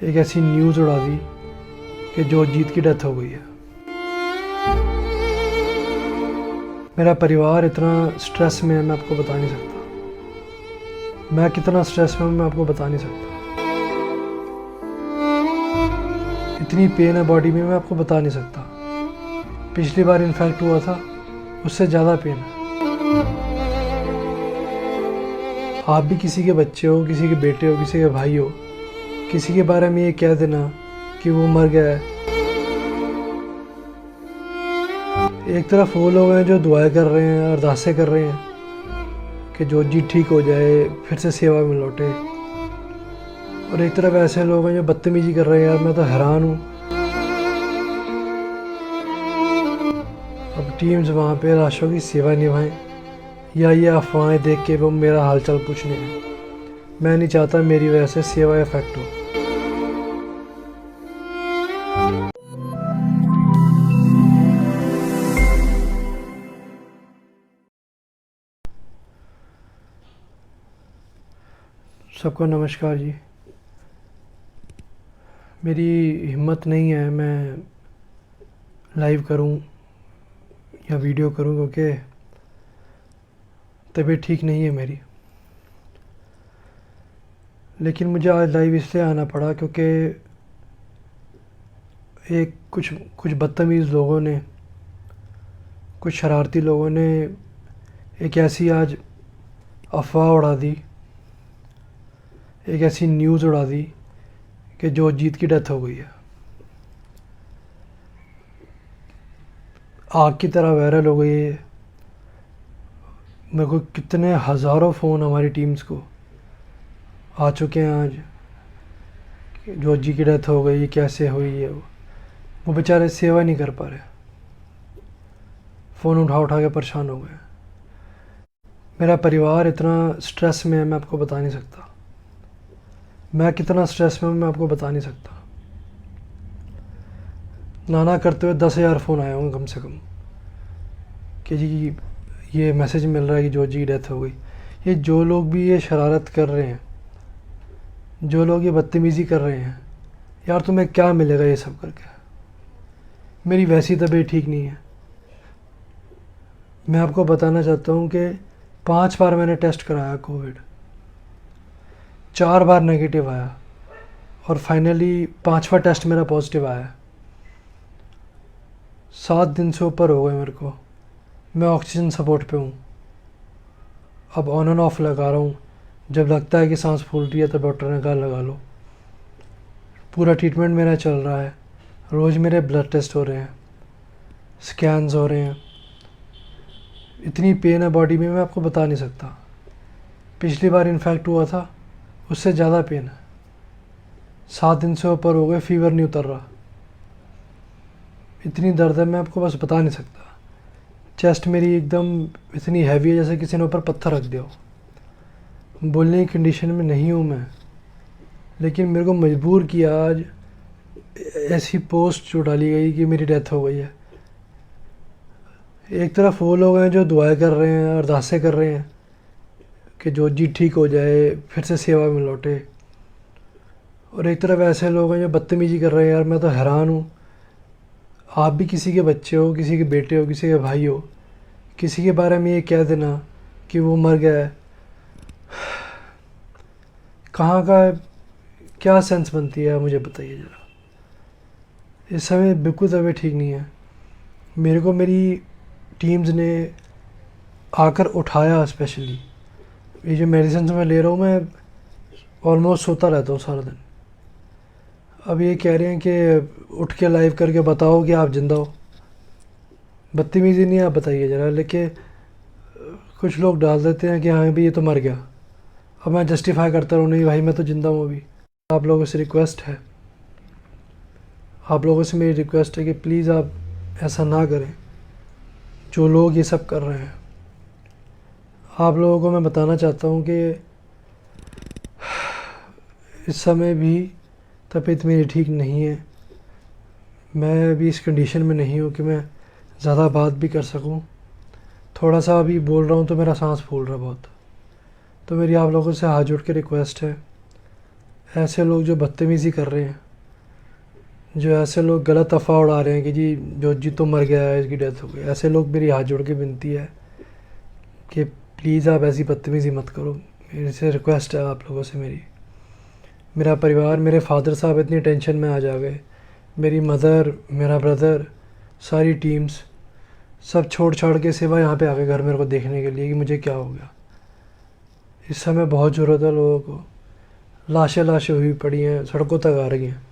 एक ऐसी न्यूज़ उड़ा दी कि जोजीत की डेथ हो गई है। मेरा परिवार इतना स्ट्रेस में है, मैं आपको बता नहीं सकता। मैं कितना स्ट्रेस में हूँ मैं आपको बता नहीं सकता। इतनी पेन है बॉडी में, मैं आपको बता नहीं सकता। पिछली बार इन्फेक्ट हुआ था, उससे ज़्यादा पेन है। आप भी किसी के बच्चे हो, किसी के बेटे हो, किसी के भाई हो, किसी के बारे में ये कह देना कि वो मर गया है। एक तरफ वो लोग हैं जो दुआएं कर रहे हैं, अरदासें कर रहे हैं कि जोजीत ठीक हो जाए, फिर से सेवा में लौटे, और एक तरफ ऐसे लोग हैं जो बदतमीजी कर रहे हैं। यार मैं तो हैरान हूँ। अब टीम्स वहाँ पे लाशों की सेवा निभाएं या ये अफवाहें देख के वो मेरा हालचाल पूछने हैं। मैं नहीं चाहता मेरी वजह से सेवा इफेक्ट हो। सबको नमस्कार जी। मेरी हिम्मत नहीं है मैं लाइव करूं या वीडियो करूं, क्योंकि तबीयत ठीक नहीं है मेरी। लेकिन मुझे आज लाइव इसलिए आना पड़ा क्योंकि एक कुछ बदतमीज़ लोगों ने, कुछ शरारती लोगों ने एक ऐसी आज अफवाह उड़ा दी, एक ऐसी न्यूज़ उड़ा दी कि जोजीत की डेथ हो गई है। आग की तरह वायरल हो गई है। मेरे को कितने हज़ारों फ़ोन हमारी टीम्स को आ चुके हैं आज कि जोजी की डेथ हो गई, कैसे हुई है। वो बेचारे सेवा नहीं कर पा रहे, फ़ोन उठा उठा के परेशान हो गए। मेरा परिवार इतना स्ट्रेस में है, मैं आपको बता नहीं सकता। मैं कितना स्ट्रेस में हूँ मैं आपको बता नहीं सकता। नाना करते हुए 10,000 फ़ोन आए होंगे कम से कम कि जी ये मैसेज मिल रहा है कि जोजी की डेथ हो गई। ये जो लोग भी ये शरारत कर रहे हैं, जो लोग ये बदतमीज़ी कर रहे हैं, यार तुम्हें क्या मिलेगा ये सब करके। मेरी वैसी तबीयत ठीक नहीं है। मैं आपको बताना चाहता हूँ कि 5 बार मैंने टेस्ट कराया कोविड, 4 बार नेगेटिव आया और फाइनली 5वां टेस्ट मेरा पॉजिटिव आया। 7 दिन से ऊपर हो गए मेरे को। मैं ऑक्सीजन सपोर्ट पे हूँ। अब ऑन एंड ऑफ लगा रहा हूँ। जब लगता है कि सांस फूल रही है तो डॉक्टर ने कहा लगा लो। पूरा ट्रीटमेंट मेरा चल रहा है। रोज़ मेरे ब्लड टेस्ट हो रहे हैं, स्कैन्स हो रहे हैं। इतनी पेन है बॉडी में, मैं आपको बता नहीं सकता। पिछली बार इन्फेक्ट हुआ था, उससे ज़्यादा पेन है। 7 दिन से ऊपर हो गए, फीवर नहीं उतर रहा। इतनी दर्द है मैं आपको बस बता नहीं सकता। चेस्ट मेरी एकदम इतनी हैवी है जैसे किसी ने ऊपर पत्थर रख दिया हो। बोलने की कंडीशन में नहीं हूँ मैं, लेकिन मेरे को मजबूर किया आज ऐसी पोस्ट जो डाली गई कि मेरी डेथ हो गई है। एक तरफ वो लोग हैं जो दुआएं कर रहे हैं, अरदासें कर रहे हैं कि जोजीत ठीक हो जाए, फिर से सेवा में लौटे, और एक तरफ ऐसे लोग हैं जो बदतमीजी कर रहे हैं। यार मैं तो हैरान हूँ। आप भी किसी के बच्चे हो, किसी के बेटे हो, किसी के भाई हो, किसी के बारे में ये कह देना कि वो मर गया है। कहाँ का क्या सेंस बनती है मुझे बताइए ज़रा। इस समय बिल्कुल तबीयत ठीक नहीं है। मेरे को मेरी टीम्स ने आकर उठाया। स्पेशली ये जो मेडिसिन मैं ले रहा हूँ, मैं ऑलमोस्ट सोता रहता हूँ सारा दिन। अब ये कह रहे हैं कि उठ के लाइव करके बताओ कि आप जिंदा हो। बदतमीज़ी नहीं, आप बताइए ज़रा। लेके कुछ लोग डाल देते हैं कि हाँ भाई ये तो मर गया। अब मैं जस्टिफाई करता रहूँ, नहीं भाई मैं तो ज़िंदा हूँ अभी। आप लोगों से रिक्वेस्ट है, आप लोगों से मेरी रिक्वेस्ट है कि प्लीज़ आप ऐसा ना करें जो लोग ये सब कर रहे हैं। आप लोगों को मैं बताना चाहता हूँ कि इस समय भी तबीयत मेरी ठीक नहीं है। मैं अभी इस कंडीशन में नहीं हूँ कि मैं ज़्यादा बात भी कर सकूँ। थोड़ा सा अभी बोल रहा हूँ तो मेरा सांस फूल रहा बहुत। तो मेरी आप लोगों से हाथ जोड़ के रिक्वेस्ट है, ऐसे लोग जो बदतमीज़ी कर रहे हैं, जो ऐसे लोग गलत अफवाह उड़ा रहे हैं कि जी जो जीतो मर गया है, इसकी डेथ हो गई, ऐसे लोग, मेरी हाथ जोड़ के विनती है कि प्लीज़ आप ऐसी बदतमीज़ी मत करो। मेरे से रिक्वेस्ट है आप लोगों से मेरी। मेरा परिवार, मेरे फादर साहब इतनी टेंशन में आ जा गए, मेरी मदर, मेरा ब्रदर, सारी टीम्स सब छोड़ छाड़ के सिवा यहाँ पे आ गए घर मेरे को देखने के लिए कि मुझे क्या हो गया। इस समय बहुत ज़रूरत है लोगों को। लाशें लाशें हुई पड़ी हैं, सड़कों तक आ रही हैं।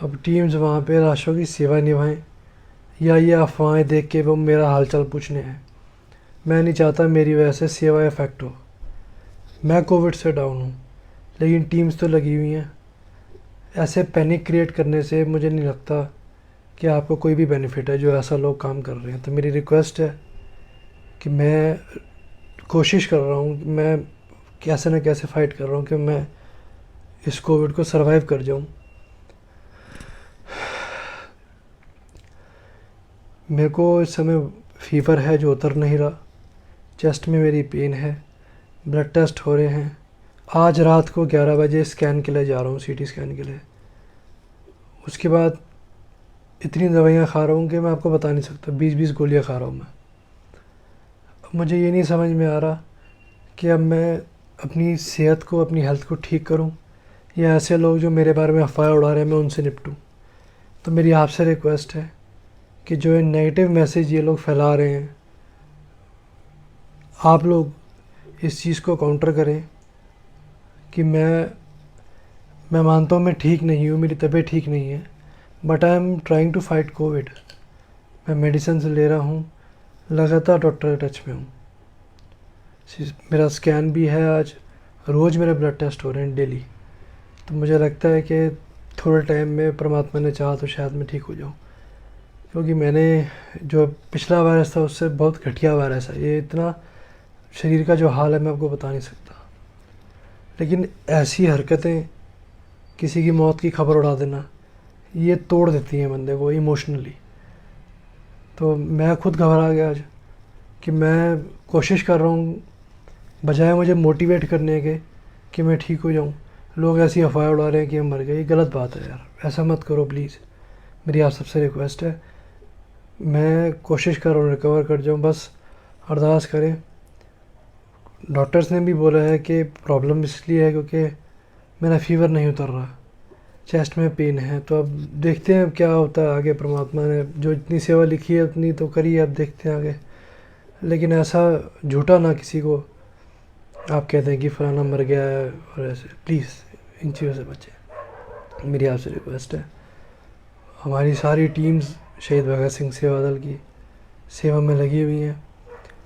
अब टीम्स वहाँ पे लाशों की सेवा निभाएं या ये अफवाहें देख के वो मेरा हालचाल पूछने हैं। मैं नहीं चाहता मेरी वजह से सेवा इफ़ेक्ट हो। मैं कोविड से डाउन हूँ, लेकिन टीम्स तो लगी हुई हैं। ऐसे पैनिक क्रिएट करने से मुझे नहीं लगता कि आपको कोई भी बेनिफिट है, जो ऐसा लोग काम कर रहे हैं। तो मेरी रिक्वेस्ट है कि मैं कोशिश कर रहा हूँ कि मैं कैसे न कैसे फ़ाइट कर रहा हूँ कि मैं इस कोविड को सरवाइव कर जाऊँ। मेरे को इस समय फ़ीवर है जो उतर नहीं रहा, चेस्ट में मेरी पेन है, ब्लड टेस्ट हो रहे हैं। आज रात को 11 बजे स्कैन के लिए जा रहा हूँ, सीटी स्कैन के लिए। उसके बाद इतनी दवाइयाँ खा रहा हूँ कि मैं आपको बता नहीं सकता, 20-20 गोलियाँ खा रहा हूँ मैं। अब मुझे ये नहीं समझ में आ रहा कि अब मैं अपनी सेहत को, अपनी हेल्थ को ठीक करूँ या ऐसे लोग जो मेरे बारे में अफवाह उड़ा रहे हैं मैं उनसे निपटूँ। तो मेरी आपसे रिक्वेस्ट है कि जो ये नेगेटिव मैसेज ये लोग फैला रहे हैं, आप लोग इस चीज़ को काउंटर करें कि मैं मानता हूँ मैं ठीक नहीं हूँ, मेरी तबीयत ठीक नहीं है, but I am trying to fight covid. मैं मेडिसिन ले रहा हूँ, लगातार डॉक्टर के टच में हूँ। मेरा स्कैन भी है आज, रोज़ मेरे ब्लड टेस्ट हो रहे हैं डेली। तो मुझे लगता है कि थोड़े टाइम में परमात्मा ने चाहा तो शायद मैं ठीक हो जाऊँ, क्योंकि मैंने जो पिछला वायरस था उससे बहुत घटिया वायरस है ये। इतना शरीर का जो हाल है मैं आपको बता नहीं सकता। लेकिन ऐसी हरकतें, किसी की मौत की खबर उड़ा देना, ये तोड़ देती हैं बंदे को इमोशनली। तो मैं खुद घबरा गया आज कि मैं कोशिश कर रहा हूँ, बजाय मुझे मोटिवेट करने के कि मैं ठीक हो जाऊँ, लोग ऐसी अफवाह उड़ा रहे हैं कि हम मर गए। ये गलत बात है यार, ऐसा मत करो प्लीज़। मेरी आप सबसे रिक्वेस्ट है, मैं कोशिश कर रहा हूँ रिकवर कर जाऊँ, बस अरदास करें। डॉक्टर्स ने भी बोला है कि प्रॉब्लम इसलिए है क्योंकि मेरा फ़ीवर नहीं उतर रहा, चेस्ट में पेन है। तो अब देखते हैं क्या होता है आगे। परमात्मा ने जो इतनी सेवा लिखी है उतनी तो करी है, अब देखते हैं आगे। लेकिन ऐसा झूठा ना किसी को आप कहते हैं कि फ़लाना मर गया है और ऐसे, प्लीज़ इन चीज़ों से बचें। मेरी आपसे रिक्वेस्ट है। हमारी सारी टीम्स शहीद भगत सिंह सेवा दल की सेवा में लगी हुई हैं।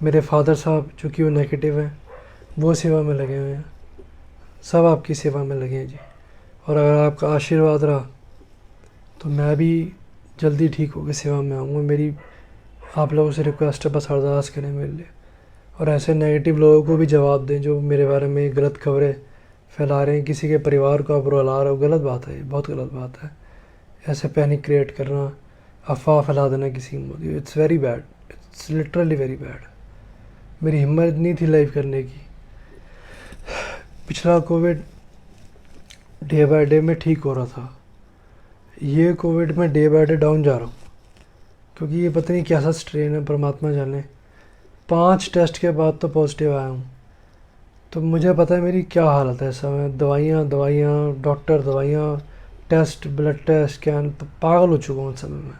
मेरे फादर साहब चूँकि वो नेगेटिव हैं, वो सेवा में लगे हुए हैं। सब आपकी सेवा में लगे हैं जी। और अगर आपका आशीर्वाद रहा तो मैं भी जल्दी ठीक होकर सेवा में आऊँगा। मेरी आप लोगों से रिक्वेस्ट है, बस अरदास करें मेरे लिए। और ऐसे नेगेटिव लोगों को भी जवाब दें जो मेरे बारे में गलत खबरें फैला रहे हैं, किसी के परिवार को आप रुला रहे हो। गलत बात है, ये बहुत गलत बात है। ऐसे पैनिक क्रिएट करना, अफवाह फैला देना किसी की, it's very bad, it's literally very bad. मेरी हिम्मत नहीं थी लाइव करने की। पिछला कोविड डे बाय डे में ठीक हो रहा था, ये कोविड में डे बाय डे डाउन जा रहा हूँ, क्योंकि ये पता नहीं कैसा स्ट्रेन है, परमात्मा जाने। 5 टेस्ट के बाद तो पॉजिटिव आया हूँ। तो मुझे पता है मेरी क्या हालत है इस समय। दवाइयाँ, डॉक्टर, दवाइयाँ, टेस्ट, ब्लड टेस्ट, स्कैन, तो पागल हो चुका हूँ उस समय में।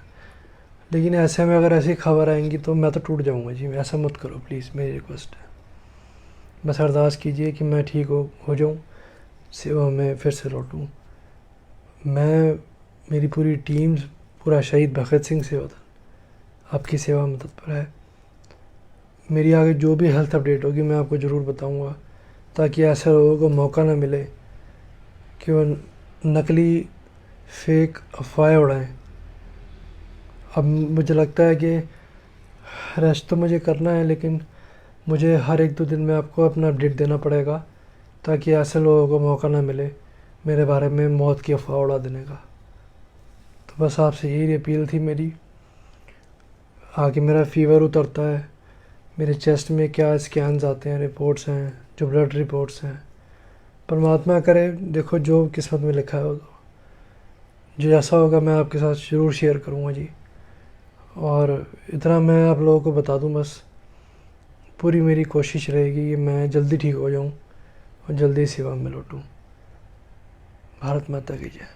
लेकिन ऐसे में अगर ऐसी खबर आएंगी तो मैं तो टूट जाऊँगा जी। ऐसा मत करो प्लीज़, मेरी रिक्वेस्ट है। बस अरदास कीजिए कि मैं ठीक हो जाऊँ, सेवा में फिर से लौटूँ। मैं, मेरी पूरी टीम, पूरा शहीद भगत सिंह सेवा दल आपकी सेवा में तत्पर है। मेरी आगे जो भी हेल्थ अपडेट होगी मैं आपको ज़रूर बताऊंगा, ताकि ऐसे लोगों को मौका ना मिले कि वो नकली फेक अफवाहें उड़ाएं। अब मुझे लगता है कि रेस्ट तो मुझे करना है, लेकिन मुझे हर 1-2 दिन में आपको अपना अपडेट देना पड़ेगा, ताकि ऐसे लोगों को मौका ना मिले मेरे बारे में मौत की अफवाह उड़ा देने का। तो बस आपसे यही अपील थी मेरी। आगे मेरा फ़ीवर उतरता है, मेरे चेस्ट में क्या स्कैन्स आते हैं, रिपोर्ट्स हैं, जो ब्लड रिपोर्ट्स हैं, परमात्मा करे, देखो जो किस्मत में लिखा है वो जो जैसा होगा मैं आपके साथ ज़रूर शेयर करूँगा जी। और इतना मैं आप लोगों को बता दूँ, बस पूरी मेरी कोशिश रहेगी कि मैं जल्दी ठीक हो जाऊँ और जल्दी सेवा में लौटूँ। भारत माता की जय।